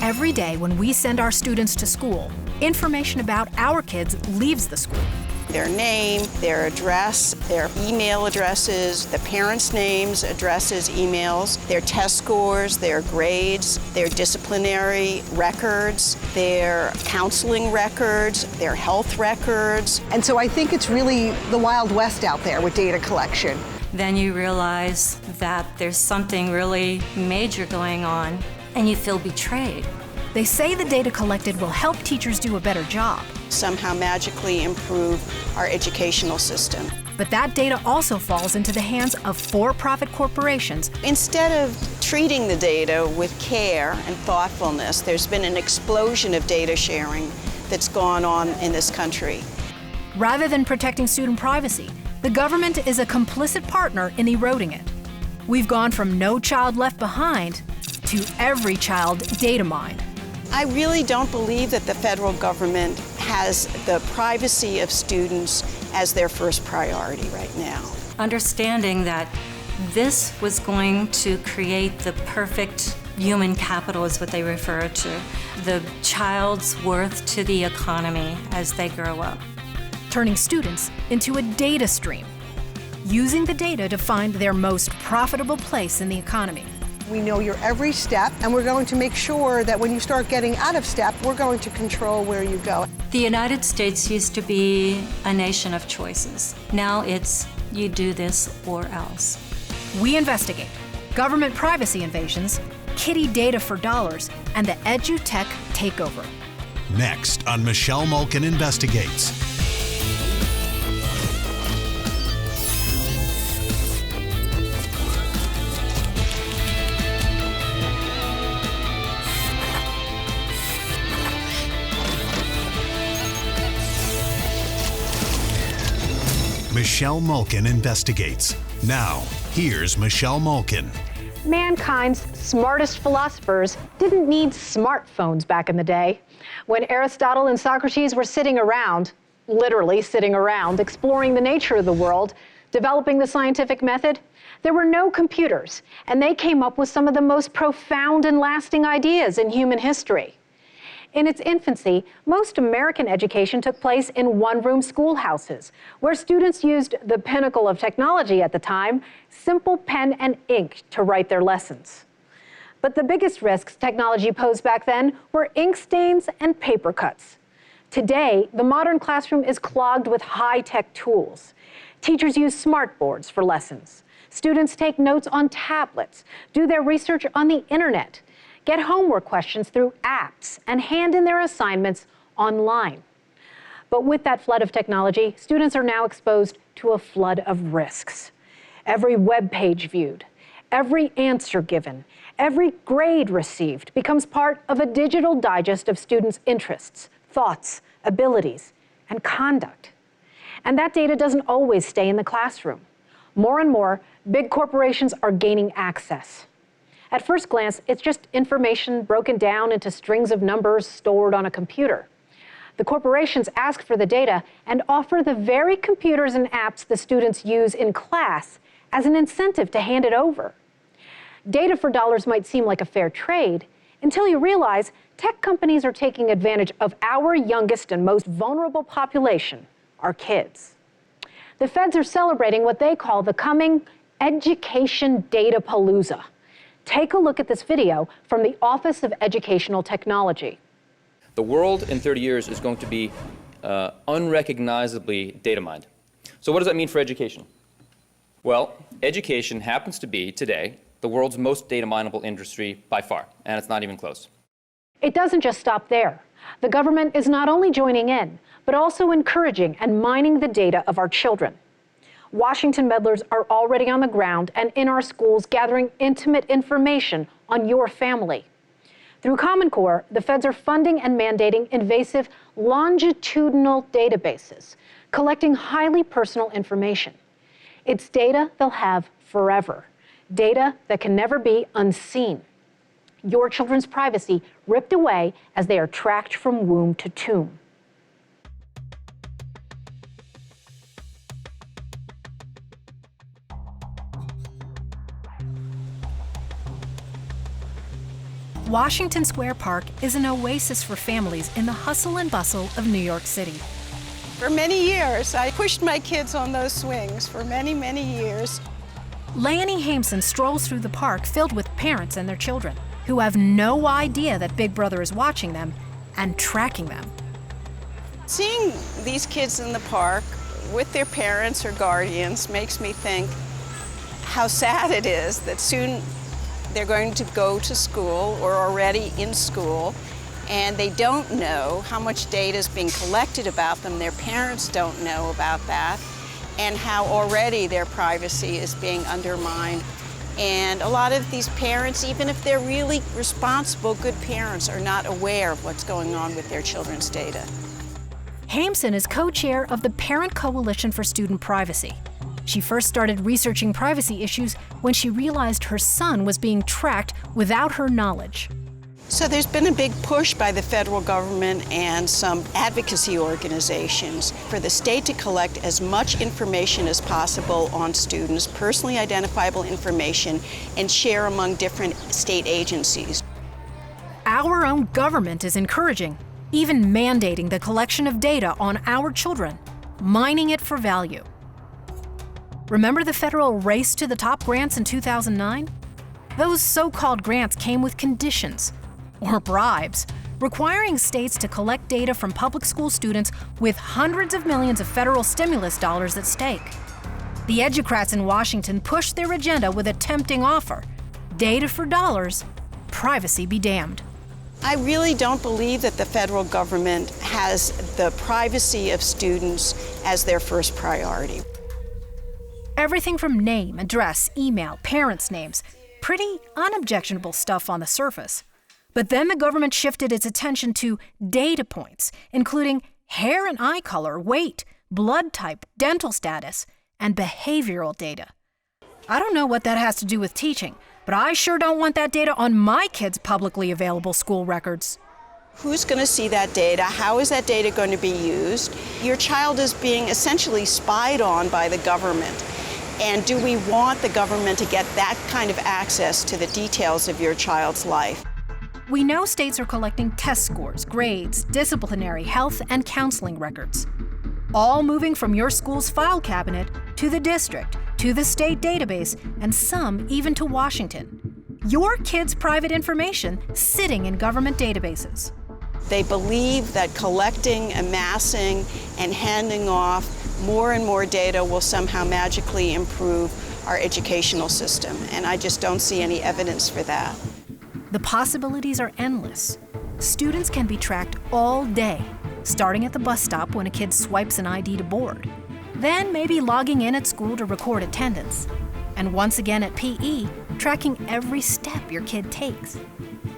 Every day when we send our students to school, information about our kids leaves the school. Their name, their address, their email addresses, the parents' names, addresses, emails, their test scores, their grades, their disciplinary records, their counseling records, their health records. And so I think it's really the Wild West out there with data collection. Then you realize that there's something really major going on, and you feel betrayed. They say the data collected will help teachers do a better job. Somehow magically improve our educational system. But that data also falls into the hands of for-profit corporations. Instead of treating the data with care and thoughtfulness, there's been an explosion of data sharing that's gone on in this country. Rather than protecting student privacy, the government is a complicit partner in eroding it. We've gone from no child left behind to every child data mined. I really don't believe that the federal government has the privacy of students as their first priority right now. Understanding that this was going to create the perfect human capital is what they refer to, the child's worth to the economy as they grow up. Turning students into a data stream, using the data to find their most profitable place in the economy. We know your every step, and we're going to make sure that when you start getting out of step, we're going to control where you go. The United States used to be a nation of choices. Now it's you do this or else. We investigate government privacy invasions, kiddie data for dollars, and the edutech takeover. Next on Michelle Malkin Investigates. Michelle Malkin Investigates. Now, here's Michelle Malkin. Mankind's smartest philosophers didn't need smartphones back in the day. When Aristotle and Socrates were sitting around, literally sitting around, exploring the nature of the world, developing the scientific method, there were no computers, and they came up with some of the most profound and lasting ideas in human history. In its infancy, most American education took place in one-room schoolhouses, where students used the pinnacle of technology at the time, simple pen and ink, to write their lessons. But the biggest risks technology posed back then were ink stains and paper cuts. Today, the modern classroom is clogged with high-tech tools. Teachers use smartboards for lessons. Students take notes on tablets, do their research on the internet, get homework questions through apps, and hand in their assignments online. But with that flood of technology, students are now exposed to a flood of risks. Every web page viewed, every answer given, every grade received becomes part of a digital digest of students' interests, thoughts, abilities, and conduct. And that data doesn't always stay in the classroom. More and more, big corporations are gaining access. At first glance, it's just information broken down into strings of numbers stored on a computer. The corporations ask for the data and offer the very computers and apps the students use in class as an incentive to hand it over. Data for dollars might seem like a fair trade until you realize tech companies are taking advantage of our youngest and most vulnerable population, our kids. The feds are celebrating what they call the coming Education Data Palooza. Take a look at this video from the Office of Educational Technology. The world in 30 years is going to be unrecognizably data mined. So what does that mean for education? Well, education happens to be, today, the world's most data mineable industry by far, and it's not even close. It doesn't just stop there. The government is not only joining in, but also encouraging and mining the data of our children. Washington meddlers are already on the ground and in our schools gathering intimate information on your family. Through Common Core, the feds are funding and mandating invasive longitudinal databases, collecting highly personal information. It's data they'll have forever, data that can never be unseen. Your children's privacy ripped away as they are tracked from womb to tomb. Washington Square Park is an oasis for families in the hustle and bustle of New York City. For many years, I pushed my kids on those swings for many, many years. Lanny Hameson strolls through the park filled with parents and their children who have no idea that Big Brother is watching them and tracking them. Seeing these kids in the park with their parents or guardians makes me think how sad it is that soon they're going to go to school or already in school, and they don't know how much data is being collected about them. Their parents don't know about that, and how already their privacy is being undermined. And a lot of these parents, even if they're really responsible, good parents, are not aware of what's going on with their children's data. Hameson is co-chair of the Parent Coalition for Student Privacy. She first started researching privacy issues when she realized her son was being tracked without her knowledge. So there's been a big push by the federal government and some advocacy organizations for the state to collect as much information as possible on students, personally identifiable information, and share among different state agencies. Our own government is encouraging, even mandating the collection of data on our children, mining it for value. Remember the federal race to the top grants in 2009? Those so-called grants came with conditions, or bribes, requiring states to collect data from public school students with hundreds of millions of federal stimulus dollars at stake. The educrats in Washington pushed their agenda with a tempting offer: data for dollars, privacy be damned. I really don't believe that the federal government has the privacy of students as their first priority. Everything from name, address, email, parents' names, pretty unobjectionable stuff on the surface. But then the government shifted its attention to data points, including hair and eye color, weight, blood type, dental status, and behavioral data. I don't know what that has to do with teaching, but I sure don't want that data on my kids' publicly available school records. Who's going to see that data? How is that data going to be used? Your child is being essentially spied on by the government. And do we want the government to get that kind of access to the details of your child's life? We know states are collecting test scores, grades, disciplinary, health, and counseling records, all moving from your school's file cabinet to the district, to the state database, and some even to Washington. Your kids' private information sitting in government databases. They believe that collecting, amassing, and handing off more and more data will somehow magically improve our educational system, and I just don't see any evidence for that. The possibilities are endless. Students can be tracked all day, starting at the bus stop when a kid swipes an ID to board, then maybe logging in at school to record attendance, and once again at PE, tracking every step your kid takes.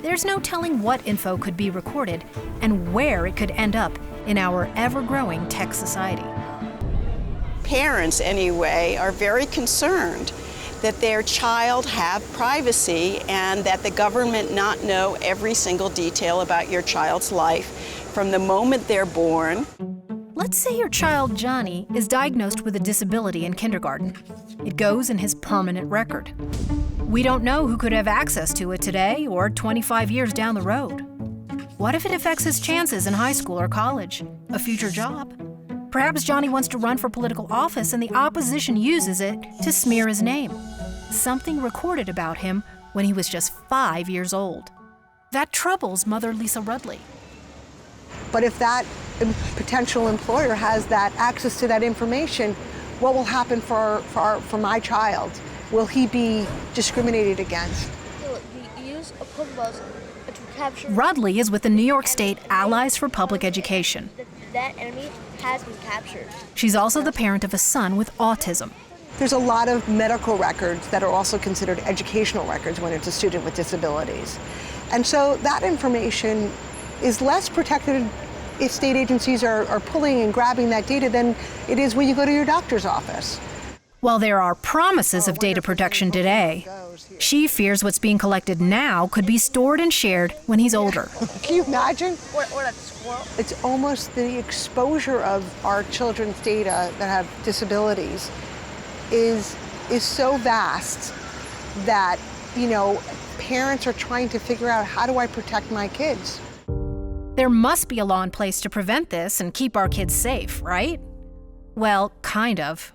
There's no telling what info could be recorded and where it could end up in our ever-growing tech society. Parents, anyway, are very concerned that their child have privacy and that the government not know every single detail about your child's life from the moment they're born. Let's say your child, Johnny, is diagnosed with a disability in kindergarten. It goes in his permanent record. We don't know who could have access to it today or 25 years down the road. What if it affects his chances in high school or college, a future job? Perhaps Johnny wants to run for political office and the opposition uses it to smear his name. Something recorded about him when he was just 5 years old. That troubles Mother Lisa Rudley. But if that potential employer has that access to that information, what will happen for my child? Will he be discriminated against? The use of Chromebooks to capture... Rudley is with the New York State Allies for Public Education. That enemy has been captured. She's also the parent of a son with autism. There's a lot of medical records that are also considered educational records when it's a student with disabilities. And so that information is less protected if state agencies are pulling and grabbing that data than it is when you go to your doctor's office. While there are promises of data protection today, she fears what's being collected now could be stored and shared when he's older. Can you imagine? Or that squirrel. It's almost the exposure of our children's data that have disabilities is so vast that, you know, parents are trying to figure out, how do I protect my kids? There must be a law in place to prevent this and keep our kids safe, right? Well, kind of.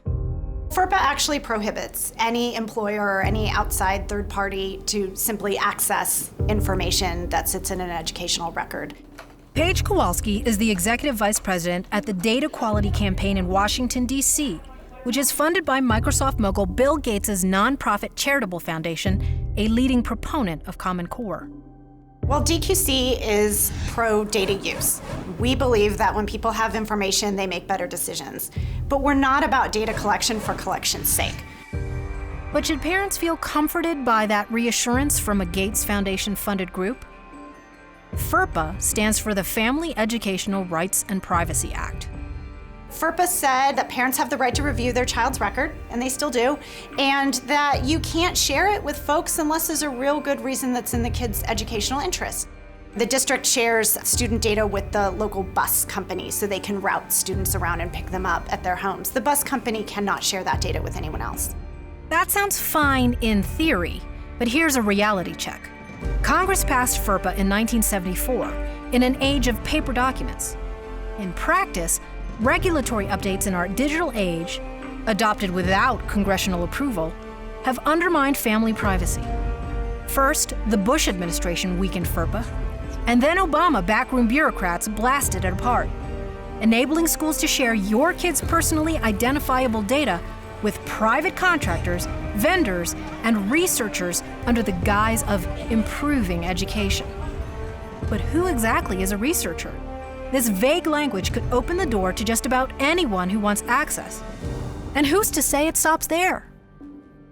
FERPA actually prohibits any employer or any outside third party to simply access information that sits in an educational record. Paige Kowalski is the executive vice president at the Data Quality Campaign in Washington, D.C., which is funded by Microsoft mogul Bill Gates' nonprofit charitable foundation, a leading proponent of Common Core. Well, DQC is pro-data use. We believe that when people have information, they make better decisions. But we're not about data collection for collection's sake. But should parents feel comforted by that reassurance from a Gates Foundation-funded group? FERPA stands for the Family Educational Rights and Privacy Act. FERPA said that parents have the right to review their child's record, and they still do, and that you can't share it with folks unless there's a real good reason that's in the kid's educational interest. The district shares student data with the local bus company so they can route students around and pick them up at their homes. The bus company cannot share that data with anyone else. That sounds fine in theory, but here's a reality check. Congress passed FERPA in 1974 in an age of paper documents. In practice, regulatory updates in our digital age, adopted without congressional approval, have undermined family privacy. First, the Bush administration weakened FERPA, and then Obama backroom bureaucrats blasted it apart, enabling schools to share your kids' personally identifiable data with private contractors, vendors, and researchers under the guise of improving education. But who exactly is a researcher? This vague language could open the door to just about anyone who wants access. And who's to say it stops there?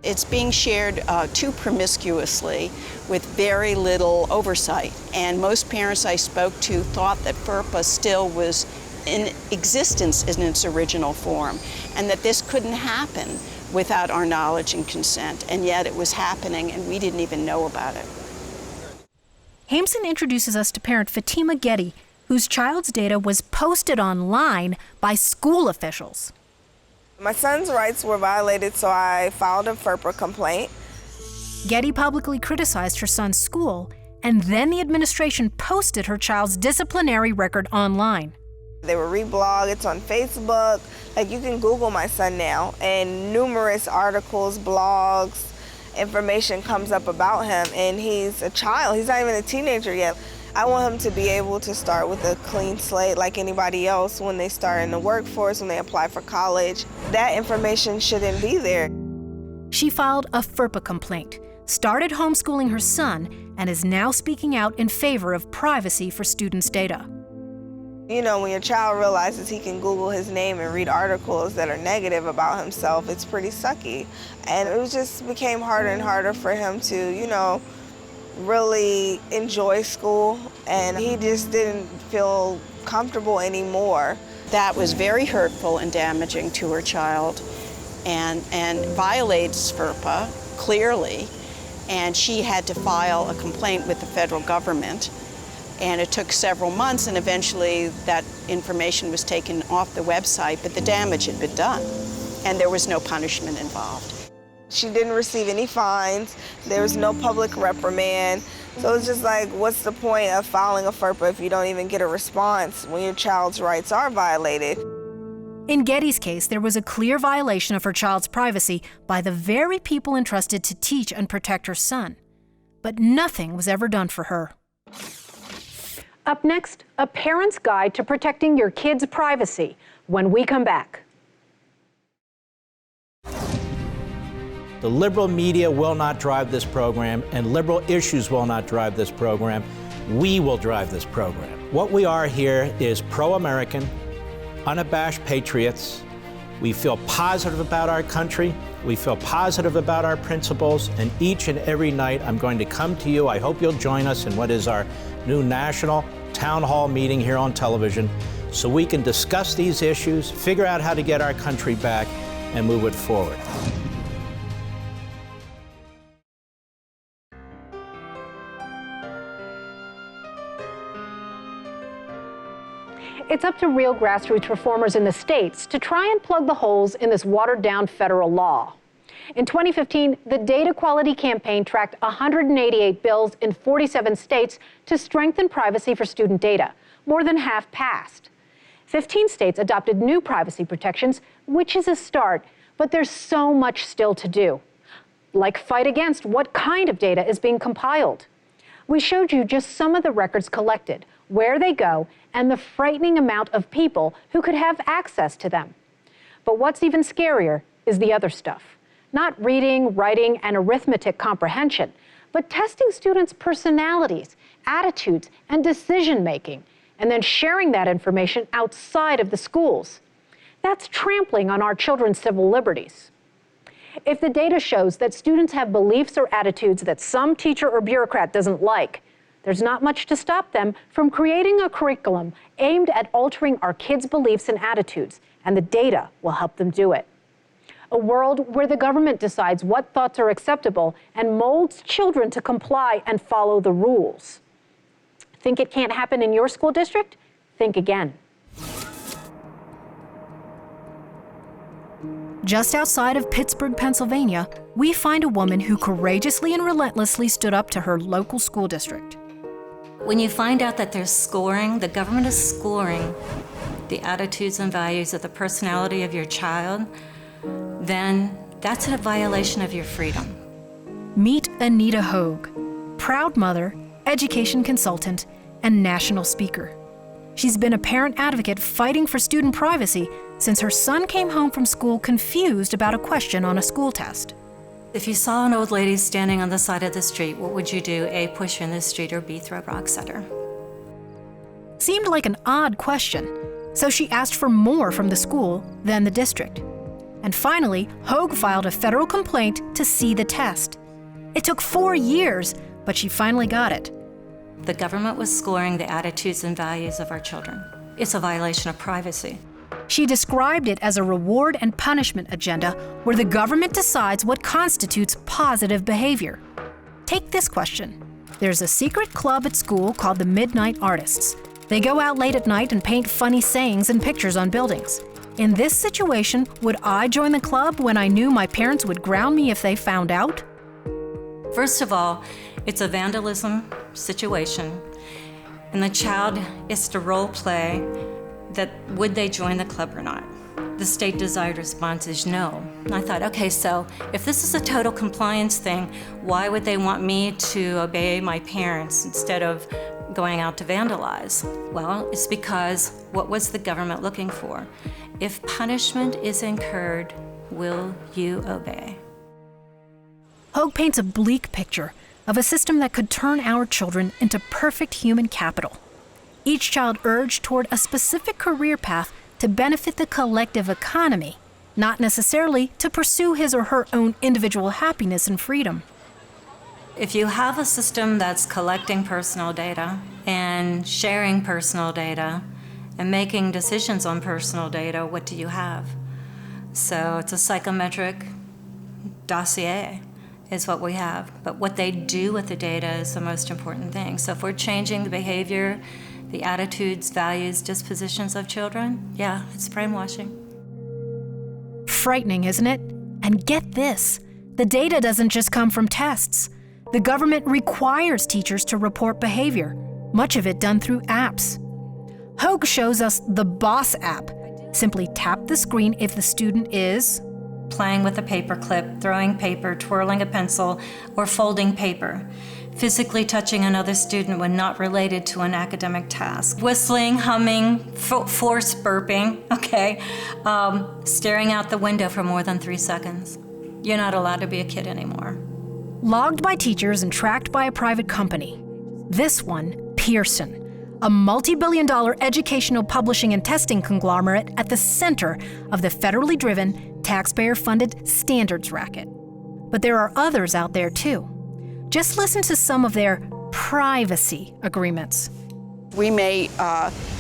It's being shared too promiscuously with very little oversight. And most parents I spoke to thought that FERPA still was in existence in its original form, and that this couldn't happen without our knowledge and consent. And yet it was happening, and we didn't even know about it. Hameson introduces us to parent Fatima Getty, whose child's data was posted online by school officials. My son's rights were violated, so I filed a FERPA complaint. Getty publicly criticized her son's school, and then the administration posted her child's disciplinary record online. They were reblogged, it's on Facebook. Like, you can Google my son now, and numerous articles, blogs, information comes up about him, and he's a child. He's not even a teenager yet. I want him to be able to start with a clean slate like anybody else when they start in the workforce, when they apply for college. That information shouldn't be there. She filed a FERPA complaint, started homeschooling her son, and is now speaking out in favor of privacy for students' data. You know, when your child realizes he can Google his name and read articles that are negative about himself, it's pretty sucky. And it just became harder and harder for him to, you know, really enjoy school, and he just didn't feel comfortable anymore. That was very hurtful and damaging to her child, and violates FERPA, clearly, and she had to file a complaint with the federal government, and it took several months, and eventually that information was taken off the website, but the damage had been done, and there was no punishment involved. She didn't receive any fines. There was no public reprimand. So it's just like, what's the point of filing a FERPA if you don't even get a response when your child's rights are violated? In Getty's case, there was a clear violation of her child's privacy by the very people entrusted to teach and protect her son. But nothing was ever done for her. Up next, a parent's guide to protecting your kids' privacy when we come back. The liberal media will not drive this program, and liberal issues will not drive this program. We will drive this program. What we are here is pro-American, unabashed patriots. We feel positive about our country. We feel positive about our principles, and each and every night I'm going to come to you. I hope you'll join us in what is our new national town hall meeting here on television so we can discuss these issues, figure out how to get our country back, and move it forward. It's up to real grassroots reformers in the states to try and plug the holes in this watered-down federal law. In 2015, the Data Quality Campaign tracked 188 bills in 47 states to strengthen privacy for student data. More than half passed. 15 states adopted new privacy protections, which is a start, but there's so much still to do. Like fight against what kind of data is being compiled. We showed you just some of the records collected, where they go, and the frightening amount of people who could have access to them. But what's even scarier is the other stuff. Not reading, writing, and arithmetic comprehension, but testing students' personalities, attitudes, and decision-making, and then sharing that information outside of the schools. That's trampling on our children's civil liberties. If the data shows that students have beliefs or attitudes that some teacher or bureaucrat doesn't like, there's not much to stop them from creating a curriculum aimed at altering our kids' beliefs and attitudes, and the data will help them do it. A world where the government decides what thoughts are acceptable and molds children to comply and follow the rules. Think it can't happen in your school district? Think again. Just outside of Pittsburgh, Pennsylvania, we find a woman who courageously and relentlessly stood up to her local school district. When you find out that there's scoring, the government is scoring the attitudes and values of the personality of your child, then that's a violation of your freedom. Meet Anita Hogue, proud mother, education consultant, and national speaker. She's been a parent advocate fighting for student privacy since her son came home from school confused about a question on a school test. If you saw an old lady standing on the side of the street, what would you do? A, push her in the street, or B, throw rocks at her? Seemed like an odd question, so she asked for more from the school than the district. And finally, Hogue filed a federal complaint to see the test. It took 4 years, but she finally got it. The government was scoring the attitudes and values of our children. It's a violation of privacy. She described it as a reward and punishment agenda where the government decides what constitutes positive behavior. Take this question. There's a secret club at school called the Midnight Artists. They go out late at night and paint funny sayings and pictures on buildings. In this situation, would I join the club when I knew my parents would ground me if they found out? First of all, it's a vandalism situation, and the child is to role play that would they join the club or not. The state desired response is no. And I thought, okay, so if this is a total compliance thing, why would they want me to obey my parents instead of going out to vandalize? Well, it's because what was the government looking for? If punishment is incurred, will you obey? Hogue paints a bleak picture of a system that could turn our children into perfect human capital. Each child urged toward a specific career path to benefit the collective economy, not necessarily to pursue his or her own individual happiness and freedom. If you have a system that's collecting personal data and sharing personal data and making decisions on personal data, what do you have? So it's a psychometric dossier is what we have. But what they do with the data is the most important thing. So if we're changing the behavior, the attitudes, values, dispositions of children, yeah, it's brainwashing. Frightening, isn't it? And get this, the data doesn't just come from tests. The government requires teachers to report behavior, much of it done through apps. Hogue shows us the Boss app. Simply tap the screen if the student is playing with a paper clip, throwing paper, twirling a pencil, or folding paper. Physically touching another student when not related to an academic task. Whistling, humming, force burping, okay? Staring out the window for more than 3 seconds. You're not allowed to be a kid anymore. Logged by teachers and tracked by a private company. This one, Pearson, a multi-billion-dollar educational publishing and testing conglomerate at the center of the federally driven, taxpayer-funded standards racket. But there are others out there too. Just listen to some of their privacy agreements. We may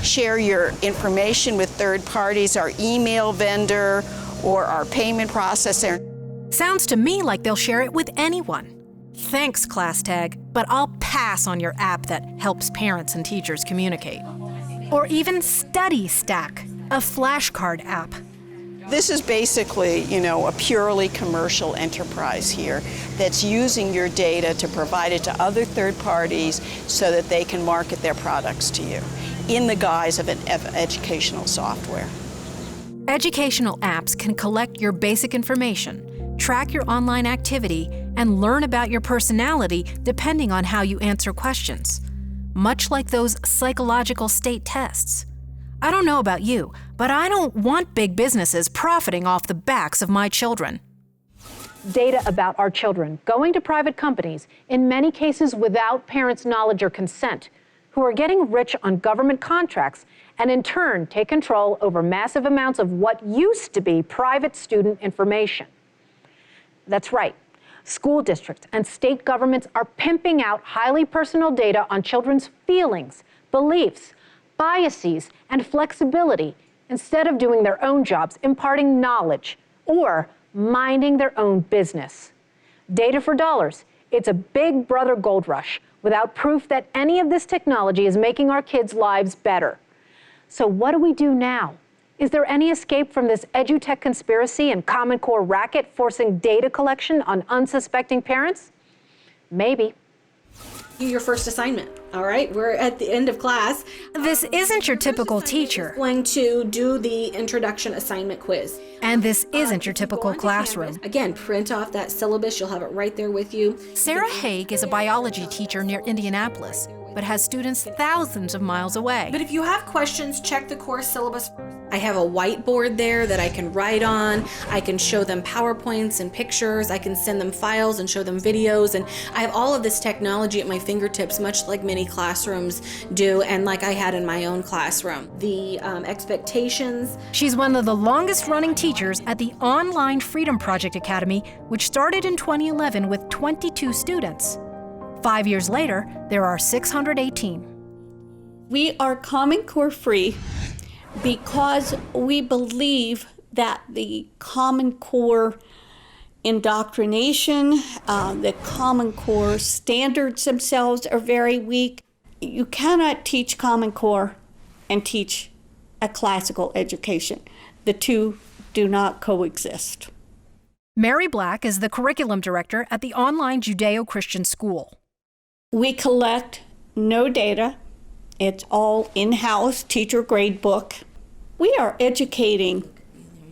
share your information with third parties, our email vendor or our payment processor. Sounds to me like they'll share it with anyone. Thanks, Class Tag, but I'll pass on your app that helps parents and teachers communicate. Or even Study Stack, a flashcard app. This is basically, a purely commercial enterprise here that's using your data to provide it to other third parties so that they can market their products to you in the guise of educational software. Educational apps can collect your basic information, track your online activity, and learn about your personality depending on how you answer questions, much like those psychological state tests. I don't know about you, but I don't want big businesses profiting off the backs of my children. Data about our children going to private companies, in many cases without parents' knowledge or consent, who are getting rich on government contracts and in turn take control over massive amounts of what used to be private student information. That's right. School districts and state governments are pimping out highly personal data on children's feelings, beliefs, biases, and flexibility instead of doing their own jobs, imparting knowledge, or minding their own business. Data for dollars. It's a big brother gold rush without proof that any of this technology is making our kids' lives better. So what do we do now? Is there any escape from this edutech conspiracy and Common Core racket forcing data collection on unsuspecting parents? Maybe. Your first assignment, all right? We're at the end of class. This isn't your typical teacher. Going to do the introduction assignment quiz. And this isn't your typical classroom. Again, print off that syllabus. You'll have it right there with you. Sarah Haig is a biology teacher near Indianapolis, but has students thousands of miles away. But if you have questions, check the course syllabus. I have a whiteboard there that I can write on. I can show them PowerPoints and pictures. I can send them files and show them videos. And I have all of this technology at my fingertips, much like many classrooms do and like I had in my own classroom. The expectations. She's one of the longest running teachers at the Online Freedom Project Academy, which started in 2011 with 22 students. 5 years later, there are 618. We are Common Core free because we believe that the Common Core indoctrination, the Common Core standards themselves are very weak. You cannot teach Common Core and teach a classical education. The two do not coexist. Mary Black is the curriculum director at the online Judeo-Christian school. We collect no data. It's all in-house teacher grade book. We are educating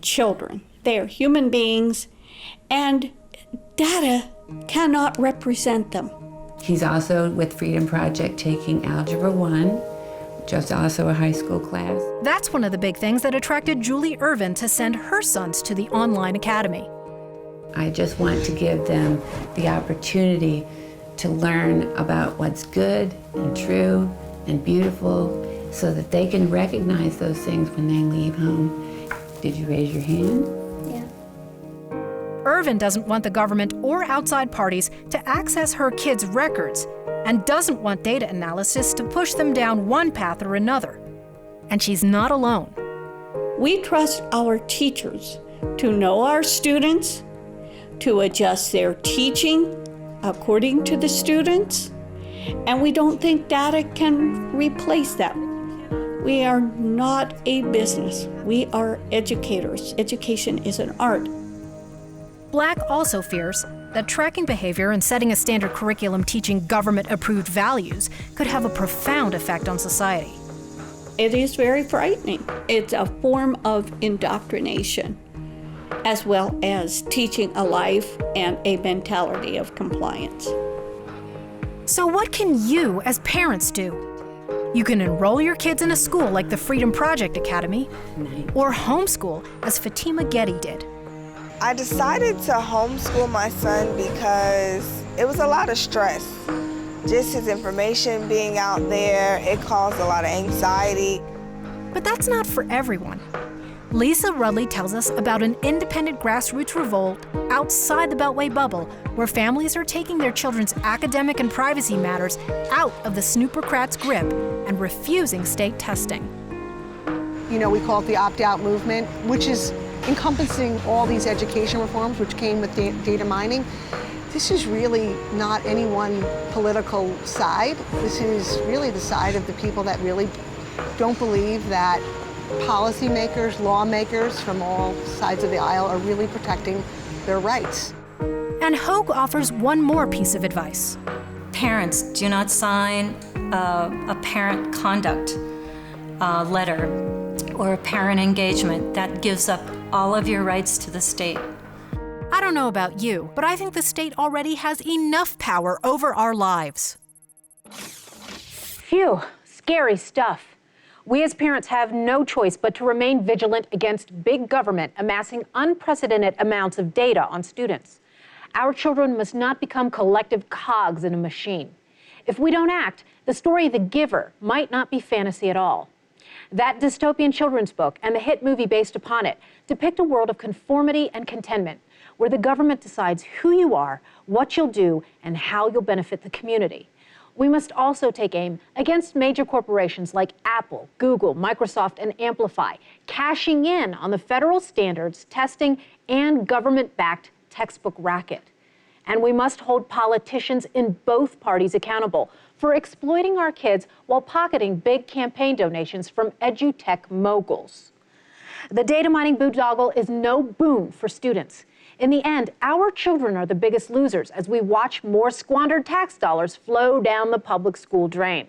children. They are human beings, and data cannot represent them. He's also with Freedom Project taking Algebra 1, which is also a high school class. That's one of the big things that attracted Julie Irvin to send her sons to the online academy. I just want to give them the opportunity to learn about what's good and true and beautiful so that they can recognize those things when they leave home. Did you raise your hand? Yeah. Irvin doesn't want the government or outside parties to access her kids' records and doesn't want data analysis to push them down one path or another. And she's not alone. We trust our teachers to know our students, to adjust their teaching according to the students, and we don't think data can replace that. We are not a business. We are educators. Education is an art. Black also fears that tracking behavior and setting a standard curriculum teaching government-approved values could have a profound effect on society. It is very frightening. It's a form of indoctrination, as well as teaching a life and a mentality of compliance. So what can you as parents do? You can enroll your kids in a school like the Freedom Project Academy, or homeschool as Fatima Getty did. I decided to homeschool my son because it was a lot of stress. Just his information being out there, it caused a lot of anxiety. But that's not for everyone. Lisa Rudley tells us about an independent grassroots revolt outside the Beltway bubble where families are taking their children's academic and privacy matters out of the snoopercrats' grip and refusing state testing. You know, we call it the opt-out movement, which is encompassing all these education reforms which came with data mining. This is really not any one political side. This is really the side of the people that really don't believe that policymakers, lawmakers from all sides of the aisle are really protecting their rights. And Hogue offers one more piece of advice. Parents, do not sign a parent conduct letter or a parent engagement. That gives up all of your rights to the state. I don't know about you, but I think the state already has enough power over our lives. Phew, scary stuff. We as parents have no choice but to remain vigilant against big government amassing unprecedented amounts of data on students. Our children must not become collective cogs in a machine. If we don't act, the story The Giver might not be fantasy at all. That dystopian children's book and the hit movie based upon it depict a world of conformity and contentment, where the government decides who you are, what you'll do, and how you'll benefit the community. We must also take aim against major corporations like Apple, Google, Microsoft, and Amplify, cashing in on the federal standards, testing, and government-backed textbook racket. And we must hold politicians in both parties accountable for exploiting our kids while pocketing big campaign donations from edutech moguls. The data mining boondoggle is no boon for students. In the end, our children are the biggest losers as we watch more squandered tax dollars flow down the public school drain.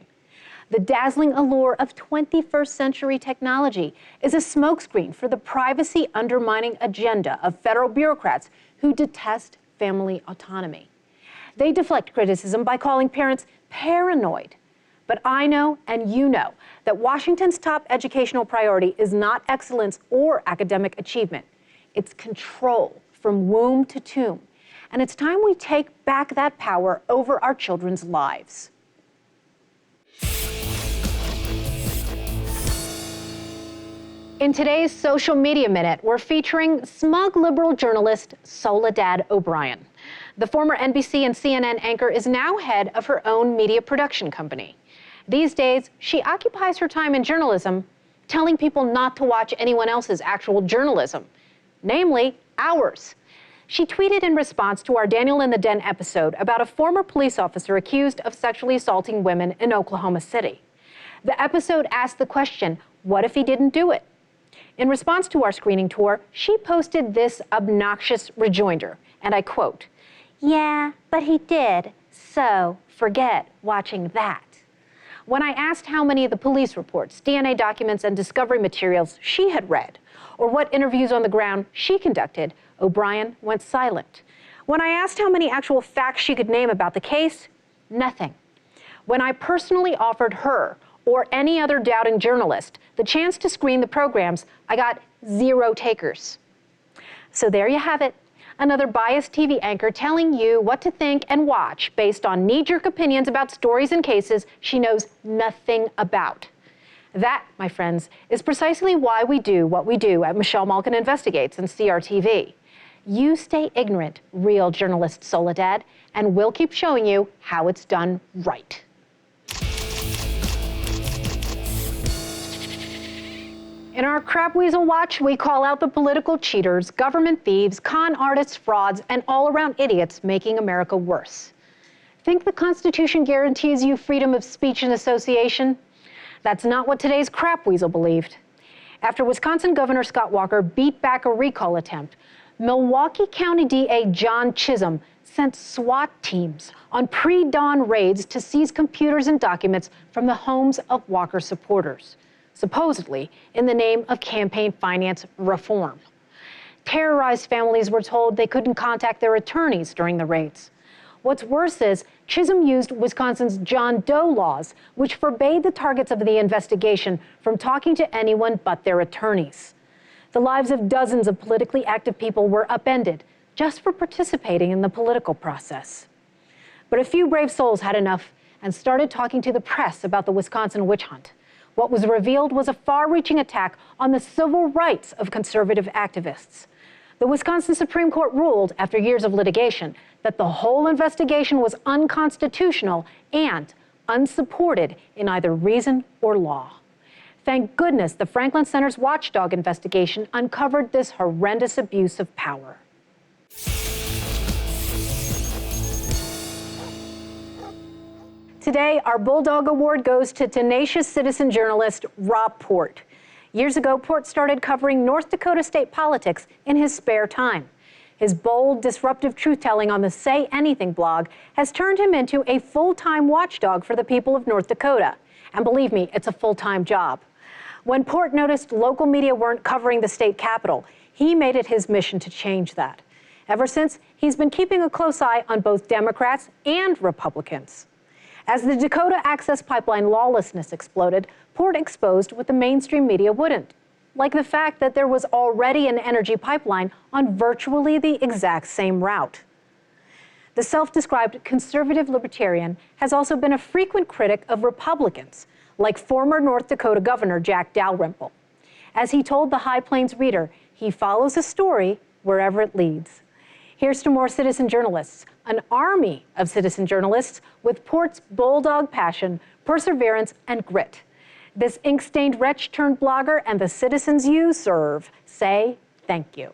The dazzling allure of 21st century technology is a smokescreen for the privacy-undermining agenda of federal bureaucrats who detest family autonomy. They deflect criticism by calling parents paranoid. But I know, and you know, that Washington's top educational priority is not excellence or academic achievement. It's control from womb to tomb. And it's time we take back that power over our children's lives. In today's Social Media Minute, we're featuring smug liberal journalist Soledad O'Brien. The former NBC and CNN anchor is now head of her own media production company. These days, she occupies her time in journalism telling people not to watch anyone else's actual journalism, namely ours. She tweeted in response to our Daniel in the Den episode about a former police officer accused of sexually assaulting women in Oklahoma City. The episode asked the question, what if he didn't do it? In response to our screening tour, she posted this obnoxious rejoinder, and I quote, "Yeah, but he did, so forget watching that." When I asked how many of the police reports, DNA documents, and discovery materials she had read, or what interviews on the ground she conducted, O'Brien went silent. When I asked how many actual facts she could name about the case, nothing. When I personally offered her, or any other doubting journalist, the chance to screen the programs, I got 0 takers. So there you have it. Another biased TV anchor telling you what to think and watch based on knee-jerk opinions about stories and cases she knows nothing about. That, my friends, is precisely why we do what we do at Michelle Malkin Investigates and CRTV. You stay ignorant, real journalist Soledad, and we'll keep showing you how it's done right. In our Crap Weasel Watch, we call out the political cheaters, government thieves, con artists, frauds, and all-around idiots making America worse. Think the Constitution guarantees you freedom of speech and association? That's not what today's Crap Weasel believed. After Wisconsin Governor Scott Walker beat back a recall attempt, Milwaukee County DA John Chisholm sent SWAT teams on pre-dawn raids to seize computers and documents from the homes of Walker supporters, supposedly in the name of campaign finance reform. Terrorized families were told they couldn't contact their attorneys during the raids. What's worse is Chisholm used Wisconsin's John Doe laws, which forbade the targets of the investigation from talking to anyone but their attorneys. The lives of dozens of politically active people were upended just for participating in the political process. But a few brave souls had enough and started talking to the press about the Wisconsin witch hunt. What was revealed was a far-reaching attack on the civil rights of conservative activists. The Wisconsin Supreme Court ruled, after years of litigation, that the whole investigation was unconstitutional and unsupported in either reason or law. Thank goodness the Franklin Center's watchdog investigation uncovered this horrendous abuse of power. Today, our Bulldog Award goes to tenacious citizen journalist Rob Port. Years ago, Port started covering North Dakota state politics in his spare time. His bold, disruptive truth-telling on the Say Anything blog has turned him into a full-time watchdog for the people of North Dakota. And believe me, it's a full-time job. When Port noticed local media weren't covering the state capitol, he made it his mission to change that. Ever since, he's been keeping a close eye on both Democrats and Republicans. As the Dakota Access Pipeline lawlessness exploded, Port exposed what the mainstream media wouldn't, like the fact that there was already an energy pipeline on virtually the exact same route. The self-described conservative libertarian has also been a frequent critic of Republicans, like former North Dakota Governor Jack Dalrymple. As he told the High Plains Reader, he follows a story wherever it leads. Here's to more citizen journalists, an army of citizen journalists with Port's bulldog passion, perseverance, and grit. This ink-stained wretch turned blogger and the citizens you serve say thank you.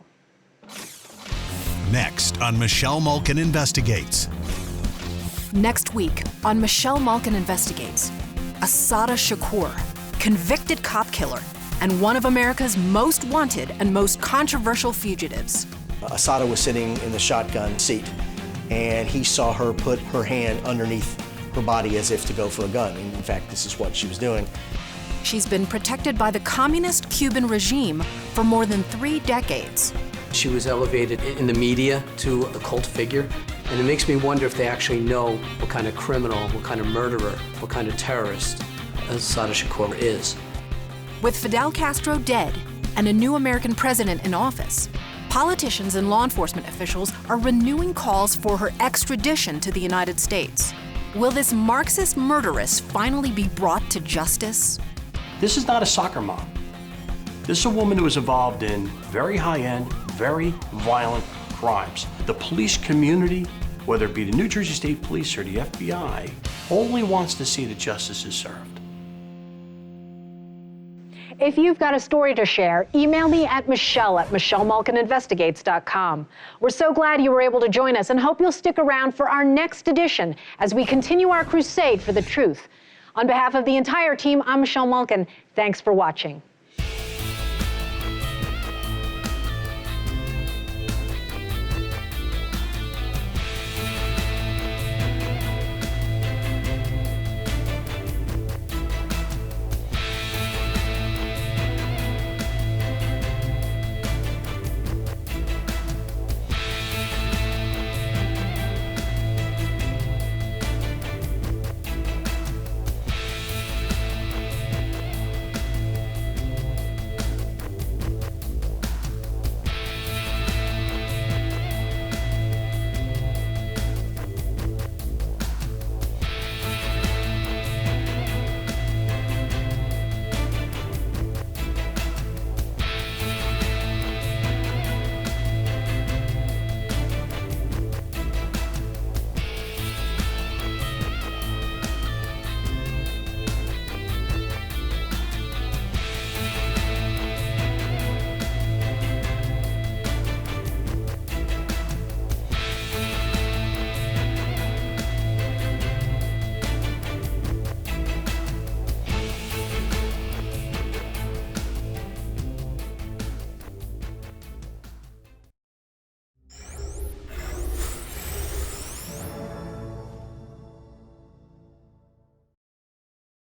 Next on Michelle Malkin Investigates. Next week on Michelle Malkin Investigates, Assata Shakur, convicted cop killer and one of America's most wanted and most controversial fugitives. Assata was sitting in the shotgun seat, and he saw her put her hand underneath her body as if to go for a gun. And in fact, this is what she was doing. She's been protected by the communist Cuban regime for more than 3 decades. She was elevated in the media to a cult figure, and it makes me wonder if they actually know what kind of criminal, what kind of murderer, what kind of terrorist Assata Shakur is. With Fidel Castro dead and a new American president in office, politicians and law enforcement officials are renewing calls for her extradition to the United States. Will this Marxist murderess finally be brought to justice? This is not a soccer mom. This is a woman who is involved in very high-end, very violent crimes. The police community, whether it be the New Jersey State Police or the FBI, only wants to see that justice is served. If you've got a story to share, email me at michelle@michellemalkininvestigates.com. We're so glad you were able to join us and hope you'll stick around for our next edition as we continue our crusade for the truth. On behalf of the entire team, I'm Michelle Malkin. Thanks for watching.